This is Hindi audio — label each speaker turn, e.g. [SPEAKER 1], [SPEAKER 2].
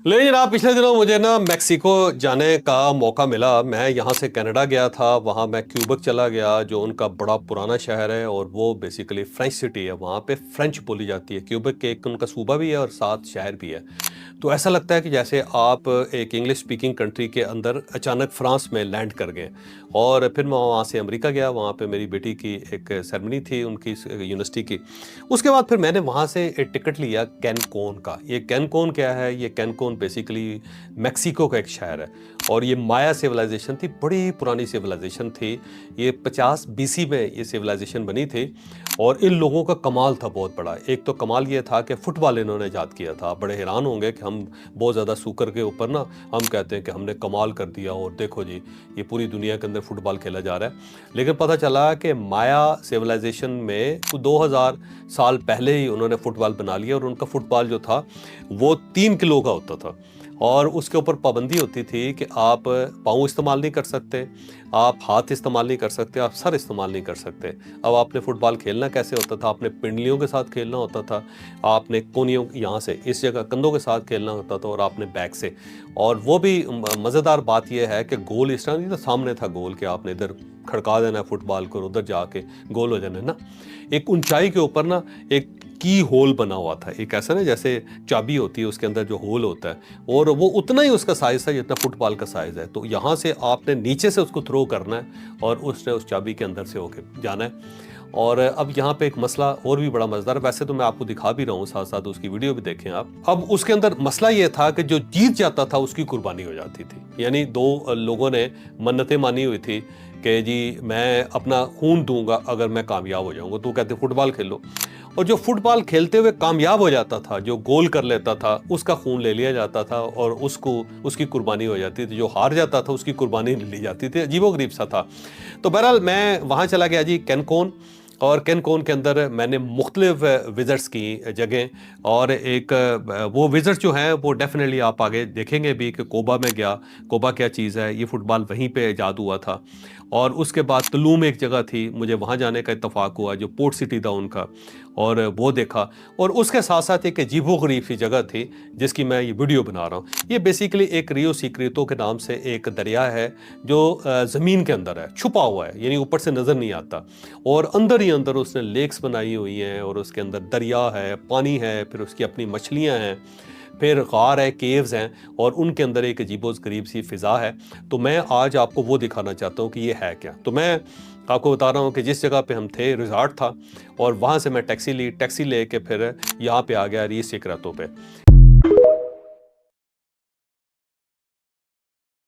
[SPEAKER 1] लेकिन जनाब पिछले दिनों मुझे ना मेक्सिको जाने का मौका मिला। मैं यहाँ से कनाडा गया था, वहाँ मैं क्यूबेक चला गया जो उनका बड़ा पुराना शहर है और वो बेसिकली फ्रेंच सिटी है। वहाँ पे फ्रेंच बोली जाती है। क्यूबेक एक उनका सूबा भी है और साथ शहर भी है। तो ऐसा लगता है कि जैसे आप एक इंग्लिश स्पीकिंग कंट्री के अंदर अचानक फ्रांस में लैंड कर गए। और फिर मैं वहाँ से अमेरिका गया, वहाँ पे मेरी बेटी की एक सेरेमनी थी उनकी यूनिवर्सिटी की। उसके बाद फिर मैंने वहाँ से एक टिकट लिया कैनकोन का। ये कैनकोन क्या है? ये कैनकोन बेसिकली मेक्सिको का एक शहर है और ये माया सिविलाइजेशन थी, बड़ी पुरानी सिविलाइजेशन थी। ये 50 बीसी में ये सिविलाइजेशन बनी थी और इन लोगों का कमाल था बहुत बड़ा। एक तो कमाल ये था कि फुटबॉल इन्होंने ईजाद किया था। आप बड़े हैरान होंगे कि हम बहुत ज़्यादा सूकर के ऊपर ना हम कहते हैं कि हमने कमाल कर दिया और देखो जी ये पूरी दुनिया के अंदर फुटबॉल खेला जा रहा है। लेकिन पता चला कि माया सिविलाइजेशन में 2000 साल पहले ही उन्होंने फुटबॉल बना लिया और उनका फुटबॉल जो था वो 3 किलो का होता था और उसके ऊपर पाबंदी होती थी कि आप पाँव इस्तेमाल नहीं कर सकते, आप हाथ इस्तेमाल नहीं कर सकते, आप सर इस्तेमाल नहीं कर सकते। अब आपने फुटबॉल खेलना कैसे होता था? आपने पिंडलियों के साथ खेलना होता था, आपने कोनियों यहाँ से इस जगह कंधों के साथ खेलना होता था और आपने बैक से। और वो भी मज़ेदार बात यह है कि गोल इस तरह नहीं था, सामने था गोल कि आपने इधर खड़का देना है फुटबॉल को, उधर जाके गोल हो जाना है ना। एक ऊंचाई के ऊपर ना एक की होल बना हुआ था, एक ऐसा ना जैसे चाबी होती है उसके अंदर जो होल होता है, और वो उतना ही उसका साइज़ है जितना फुटबॉल का साइज़ है। तो यहाँ से आपने नीचे से उसको थ्रो करना है और उसने उस चाबी के अंदर से होके जाना है। और अब यहाँ पे एक मसला और भी बड़ा मज़ेदार है, वैसे तो मैं आपको दिखा भी रहा हूँ, साथ साथ उसकी वीडियो भी देखें आप। अब उसके अंदर मसला ये था कि जो जीत जाता था उसकी कुर्बानी हो जाती थी। यानी दो लोगों ने मन्नतें मानी हुई थी कि जी मैं अपना खून दूंगा अगर मैं कामयाब हो जाऊंगा। तो कहते फुटबॉल खेलो, और जो फुटबॉल खेलते हुए कामयाब हो जाता था, जो गोल कर लेता था, उसका खून ले लिया जाता था और उसको उसकी कुर्बानी हो जाती थी। जो हार जाता था उसकी कुर्बानी ली जाती थी। अजीबोगरीब सा था। तो बहरहाल मैं वहाँ चला गया जी कैनकोन, और कैनकोन के अंदर मैंने मुख्तलिफ विज़िट्स की जगह। और एक वो विज़िट जो है वो डेफिनेटली आप आगे देखेंगे भी कि कोबा में गया। कोबा क्या चीज़ है, ये फ़ुटबॉल वहीं पे ईजाद हुआ था। और उसके बाद तुलूम एक जगह थी, मुझे वहाँ जाने का इत्तफ़ाक़ हुआ जो पोर्ट सिटी था उनका, और वो देखा। और उसके साथ साथ एक अजीबो-गरीब सी जगह थी जिसकी मैं ये वीडियो बना रहा हूँ। ये बेसिकली एक रियो सीक्रेटो के नाम से एक दरिया है जो ज़मीन के अंदर है, छुपा हुआ है, यानी ऊपर से नज़र नहीं आता। और अंदर ही अंदर उसने लेक्स बनाई हुई हैं और उसके अंदर दरिया है, पानी है, फिर उसकी अपनी मछलियाँ हैं, फिर गार है, केव्स हैं, और उनके अंदर एक अजीबो-गरीब सी फ़िज़ा है। तो मैं आज आपको वो दिखाना चाहता हूँ कि ये है क्या। तो मैं आपको बता रहा हूँ कि जिस जगह पे हम थे रिज़ॉर्ट था, और वहाँ से मैं टैक्सी ली, टैक्सी लेके फिर यहाँ पे आ गया रियो सीक्रेटो पे।